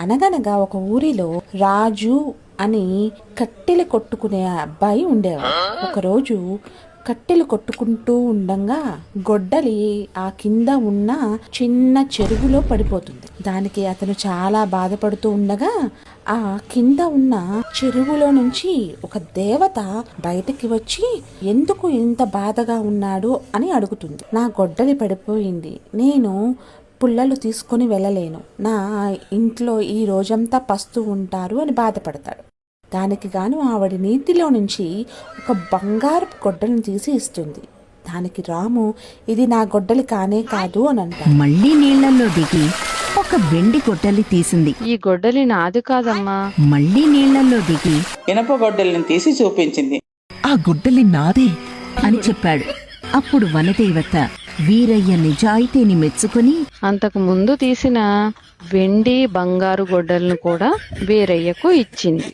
అనగనగా ఒక ఊరిలో రాజు అని కట్టెలు కొట్టుకునే అబ్బాయి ఉండేవాడు. ఒకరోజు కట్టెలు కొట్టుకుంటూ ఉండంగా గొడ్డలి ఆ కింద ఉన్న చిన్న చెరువులో పడిపోతుంది. దానికి అతను చాలా బాధపడుతూ ఉండగా ఆ కింద ఉన్న చెరువులో నుంచి ఒక దేవత బయటికి వచ్చి ఎందుకు ఇంత బాధగా ఉన్నాడు అని అడుగుతుంది. నా గొడ్డలి పడిపోయింది, నేను పుల్లలు తీసుకొని వెళ్ళలేను, నా ఇంట్లో ఈ రోజంతా పస్తూ ఉంటారు అని బాధపడతాడు. దానికి గాను ఆవిడ నీటిలో నుంచి ఒక బంగారు గొడ్డలిని తీసి ఇస్తుంది. దానికి రాము ఇది నా గొడ్డలి కానే కాదు అని అంటాడు. మళ్ళీ నీళ్లలో దిగి ఒక వెండి గొడ్డలి తీసింది. ఈ గొడ్డలి నాది కాదమ్మా. మళ్ళీ నీళ్లలో దిగి ఇనప గొడ్డలిని తీసి చూపించింది. ఆ గొడ్డలి నాదే అని చెప్పాడు. అప్పుడు వనదేవత వీరయ్య నిజాయితీని మెచ్చుకుని అంతకు ముందు తీసిన వెండి బంగారు గొడ్డలను కూడా వీరయ్యకు ఇచ్చింది.